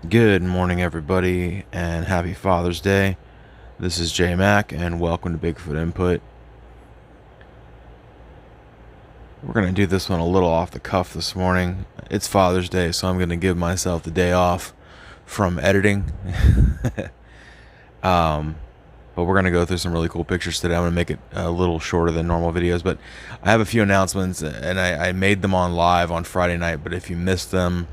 Good morning, everybody, and happy Father's Day. This is J Mac, and welcome to Bigfoot Input. We're going to do this one a little off the cuff this morning. It's Father's Day, so I'm going to give myself the day off from editing. But we're going to go through some really cool pictures today. I'm going to make it a little shorter than normal videos, but I have a few announcements, and I made them on live on Friday night, but if you missed them,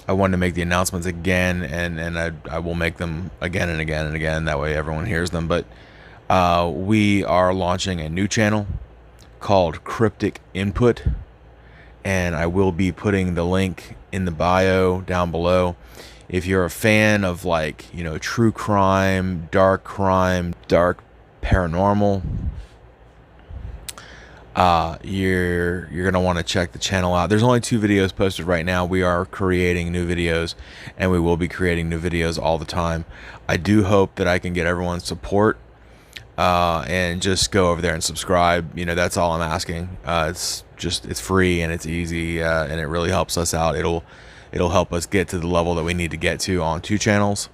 I wanted to make the announcements again, and I will make them again and again and again. That way everyone hears them. But we are launching a new channel called Cryptid Input, and I will be putting the link in the bio down below. If you're a fan of, like, true crime, dark paranormal, you're gonna want to check the channel out. There's only 2 videos posted right now. We are creating new videos, and we will be creating new videos all the time. I do hope that I can get everyone's support, and just go over there and subscribe. That's all I'm asking. It's free and it's easy, and it really helps us out. It'll help us get to the level that we need to get to on 2 channels,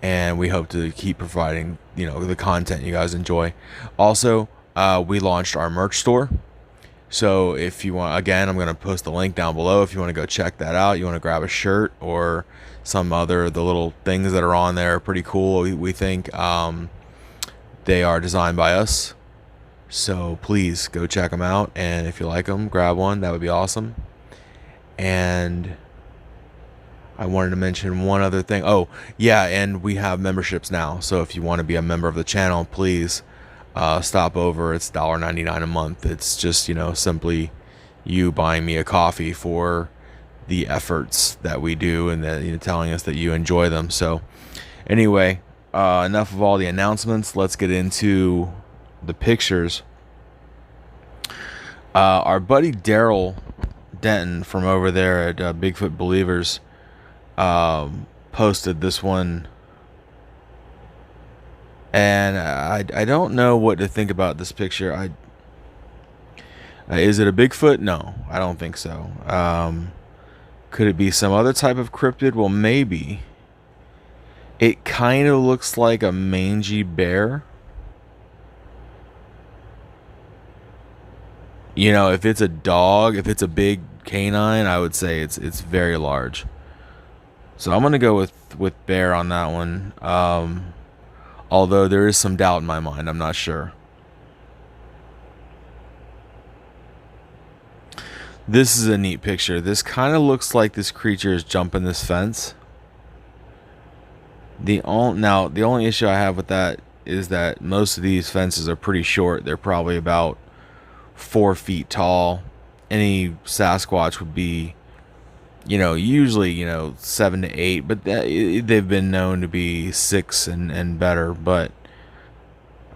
and we hope to keep providing the content you guys enjoy. Also, we launched our merch store, so if you want, again, I'm going to post the link down below. If you want to go check that out, you want to grab a shirt or some other, the little things that are on there are pretty cool. We think they are designed by us, so please go check them out, and if you like them, grab one. That would be awesome. And I wanted to mention one other thing. Oh yeah, and we have memberships now, so if you want to be a member of the channel, please stop over. It's $1.99 a month. It's just simply you buying me a coffee for the efforts that we do, and that telling us that you enjoy them. So anyway, enough of all the announcements. Let's get into the pictures. Our buddy Daryl Denton from over there at Bigfoot Believers posted this one, and I don't know what to think about this picture. Is it a Bigfoot? No, I don't think so. Could it be some other type of cryptid? Well, maybe. It kind of looks like a mangy bear. If it's a dog, if it's a big canine, I would say it's very large. So I'm gonna go with bear on that one. Although there is some doubt in my mind, I'm not sure. This is a neat picture. This kind of looks like this creature is jumping this fence. The only issue I have with that is that most of these fences are pretty short. They're probably about 4 feet tall. Any Sasquatch would be, usually 7 to 8, but they've been known to be 6 and better. But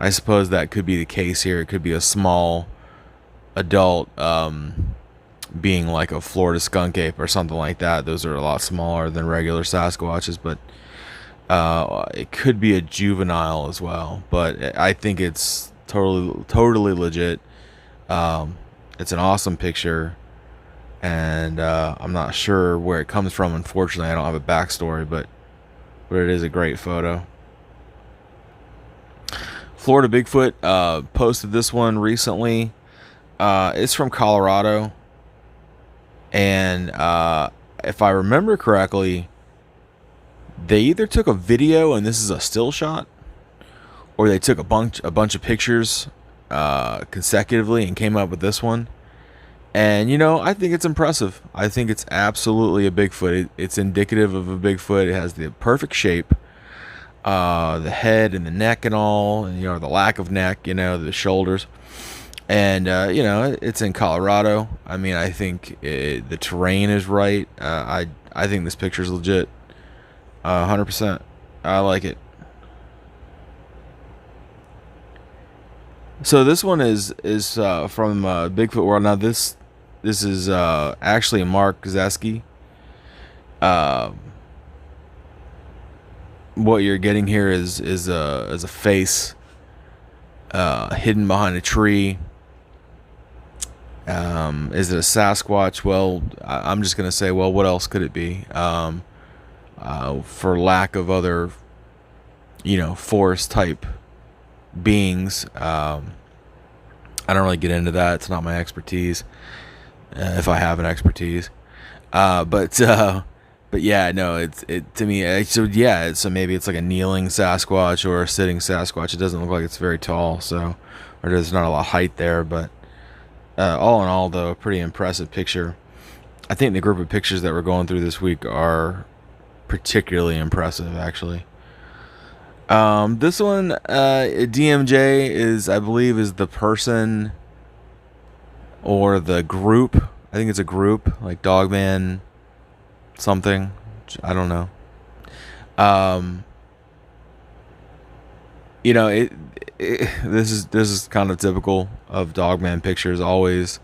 I suppose that could be the case here. It could be a small adult, being like a Florida skunk ape or something like that. Those are a lot smaller than regular Sasquatches, but it could be a juvenile as well. But I think it's totally legit. It's an awesome picture, and I'm not sure where it comes from. Unfortunately, I don't have a backstory, but it is a great photo. Florida Bigfoot posted this one recently. It's from Colorado, and if I remember correctly, they either took a video and this is a still shot, or they took a bunch of pictures consecutively and came up with this one. And I think it's impressive. I think it's absolutely a Bigfoot. It's indicative of a Bigfoot. It has the perfect shape, the head and the neck and all, and the lack of neck, the shoulders, and it's in Colorado. I mean, I think the terrain is right. I think this picture is legit, 100%. I like it. So this one is from Bigfoot World. Now this is actually Mark Zeski. What you're getting here is a face hidden behind a tree. Is it a Sasquatch? Well, I'm just gonna say, well, what else could it be? for lack of other, forest type beings. I don't really get into that. It's not my expertise, if I have an expertise. But yeah, no, it to me. So yeah, so maybe it's like a kneeling Sasquatch or a sitting Sasquatch. It doesn't look like it's very tall, so, or there's not a lot of height there. But all in all, though, a pretty impressive picture. I think the group of pictures that we're going through this week are particularly impressive, actually. This one, DMJ is, I believe, is the person or the group. I think it's a group, like Dogman something. I don't know. This is kind of typical of Dogman pictures. Always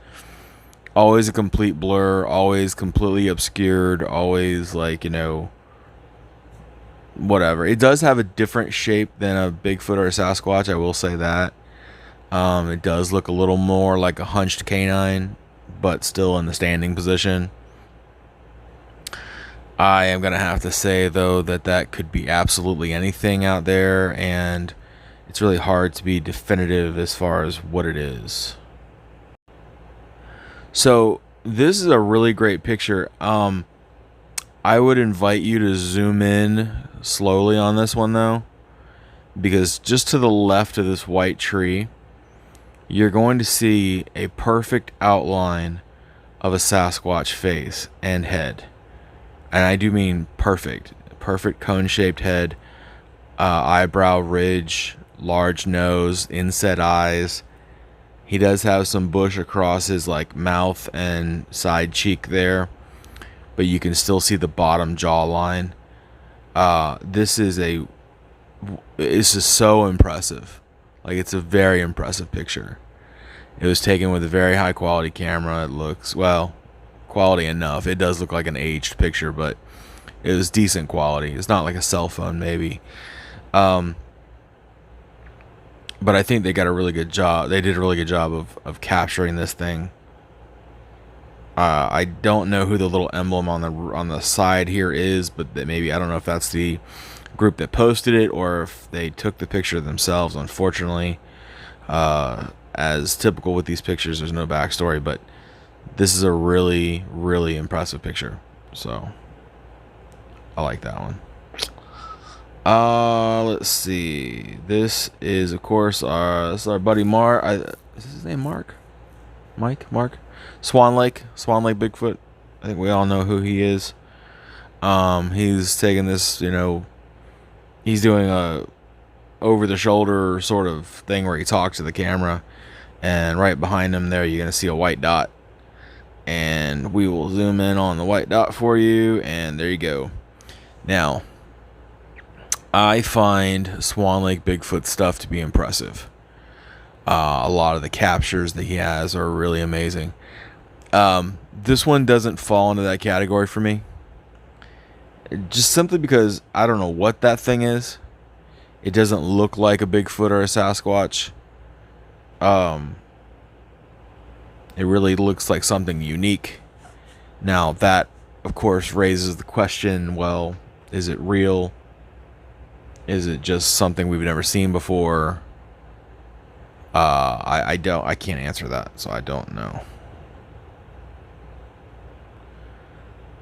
a complete blur, always completely obscured, always like, whatever. It does have a different shape than a Bigfoot or a Sasquatch, I will say that. It does look a little more like a hunched canine, but still in the standing position. I am going to have to say, though, that could be absolutely anything out there, and it's really hard to be definitive as far as what it is. So this is a really great picture. I would invite you to zoom in slowly on this one, though, because just to the left of this white tree, you're going to see a perfect outline of a Sasquatch face and head. And I do mean perfect cone-shaped head, eyebrow ridge, large nose, inset eyes. He does have some bush across his like mouth and side cheek there, but you can still see the bottom jawline. This is so impressive. Like, it's a very impressive picture. It was taken with a very high quality camera. It looks, well, quality enough. It does look like an aged picture, but it was decent quality. It's not like a cell phone, maybe. But I think they got a really good job. They did a really good job of capturing this thing. I don't know who the little emblem on the side here is, but that maybe, I don't know if that's the group that posted it or if they took the picture themselves. Unfortunately, as typical with these pictures, there's no backstory, but this is a really, really impressive picture. So I like that one. Let's see. This is, of course, our buddy Mark. Is his name Mark? Mark? Swan Lake Bigfoot. I think we all know who he is. He's taking this, he's doing a over-the-shoulder sort of thing where he talks to the camera, and right behind him there, you're gonna see a white dot. And we will zoom in on the white dot for you, and there you go. Now, I find Swan Lake Bigfoot stuff to be impressive. A lot of the captures that he has are really amazing. This one doesn't fall into that category for me. Just simply because I don't know what that thing is. It doesn't look like a Bigfoot or a Sasquatch. It really looks like something unique. Now that, of course, raises the question, well, is it real? Is it just something we've never seen before? I can't answer that, so I don't know.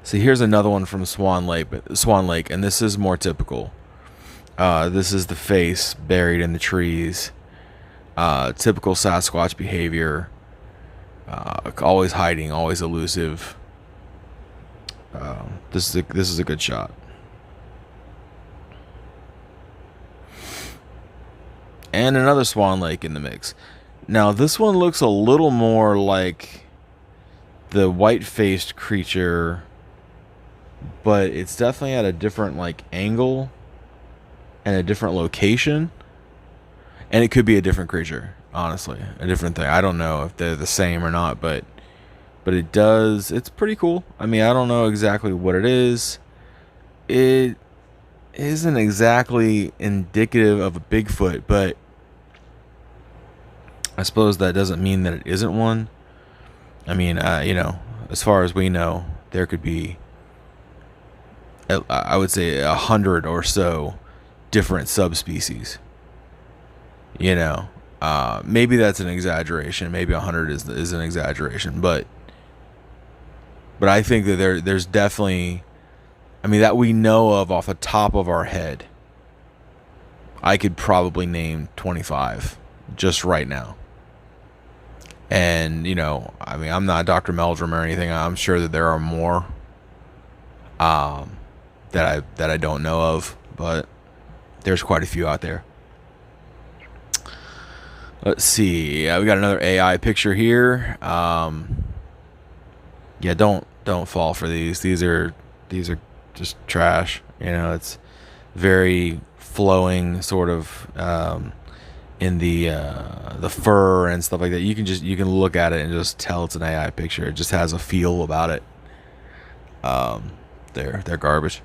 See, here's another one from Swan Lake, and this is more typical. This is the face buried in the trees. Typical Sasquatch behavior. Always hiding, always elusive. This is a good shot. And another Swan Lake in the mix. Now this one looks a little more like the white-faced creature, but it's definitely at a different like angle and a different location. And it could be a different creature, honestly, a different thing. I don't know if they're the same or not, but it's pretty cool. I mean, I don't know exactly what it is. It isn't exactly indicative of a Bigfoot, but I suppose that doesn't mean that it isn't one. I mean, as far as we know, there could be I would say 100 or so different subspecies. You know, maybe that's an exaggeration. Maybe 100 is an exaggeration, but I think that there's definitely, I mean, that we know of off the top of our head, I could probably name 25 just right now. And, you know, I mean, I'm not Dr. Meldrum or anything. I'm sure that there are more that I don't know of, but there's quite a few out there. Let's see. We got another AI picture here. Yeah, don't fall for these. These are just trash. You know, it's very flowing, sort of in the fur and stuff like that. You can look at it and just tell it's an AI picture. It just has a feel about it. They're garbage.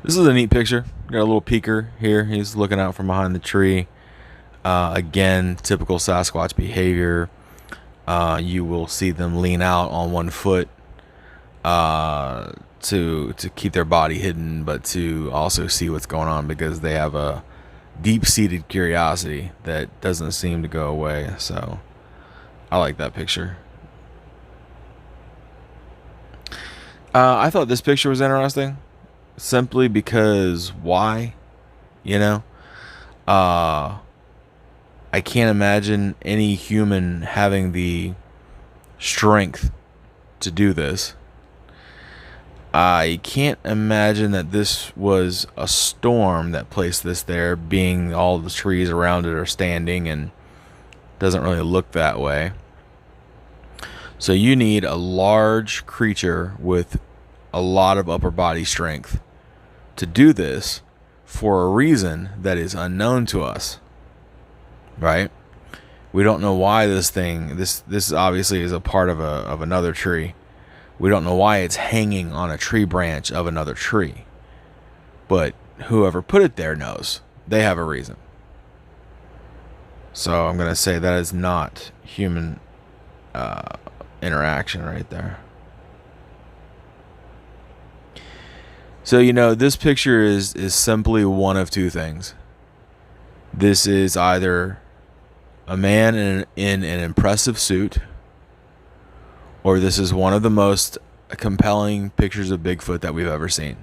This is a neat picture. Got a little peeker here. He's looking out from behind the tree. Again, typical Sasquatch behavior. You will see them lean out on one foot to keep their body hidden, but to also see what's going on, because they have a deep-seated curiosity that doesn't seem to go away. So I like that picture. I thought this picture was interesting, simply because why? You know, I can't imagine any human having the strength to do this. I can't imagine that this was a storm that placed this there, being all the trees around it are standing and doesn't really look that way. So you need a large creature with a lot of upper body strength to do this for a reason that is unknown to us, right? We don't know why this obviously is a part of another tree. We don't know why it's hanging on a tree branch of another tree, but whoever put it there knows. They have a reason. So I'm gonna say that is not human interaction right there. So, you know, this picture is simply one of two things. This is either a man in an impressive suit, or this is one of the most compelling pictures of Bigfoot that we've ever seen.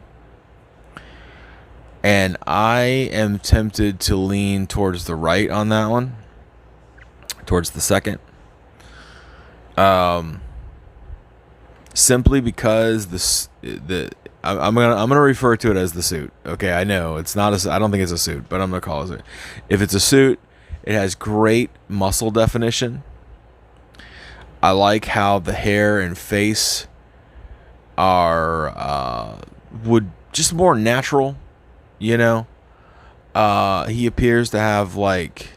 And I am tempted to lean towards the right on that one, towards the second. Simply because I'm gonna refer to it as the suit. Okay, I know it's not I don't think it's a suit, but I'm gonna call it a suit. If it's a suit, it has great muscle definition. I like how the hair and face are would just more natural, you know. He appears to have like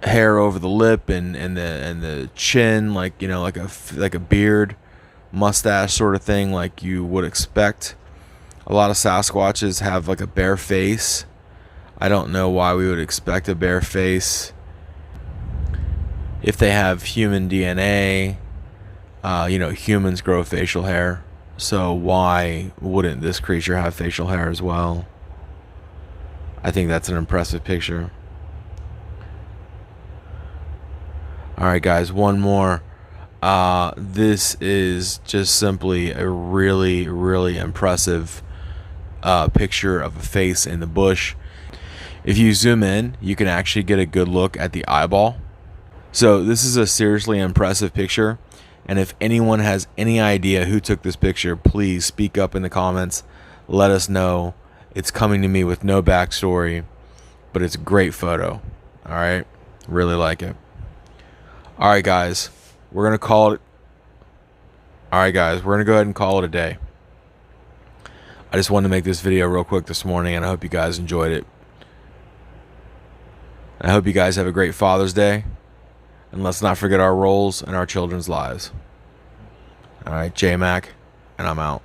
hair over the lip and the chin, like, you know, like a beard, mustache sort of thing, like you would expect. A lot of Sasquatches have like a bare face. I don't know why we would expect a bare face if they have human DNA. You know, humans grow facial hair, so why wouldn't this creature have facial hair as well? I think that's an impressive picture. Alright guys, one more. This is just simply a really, really impressive picture of a face in the bush. If you zoom in, you can actually get a good look at the eyeball. So this is a seriously impressive picture, and if anyone has any idea who took this picture, please speak up in the comments. Let us know. It's coming to me with no backstory, but it's a great photo. Alright, really like it. Alright guys, we're gonna call it. Alright guys, we're gonna go ahead and call it a day. I just wanted to make this video real quick this morning, and I hope you guys enjoyed it. I hope you guys have a great Father's Day, and let's not forget our roles in our children's lives. Alright, J-Mac, and I'm out.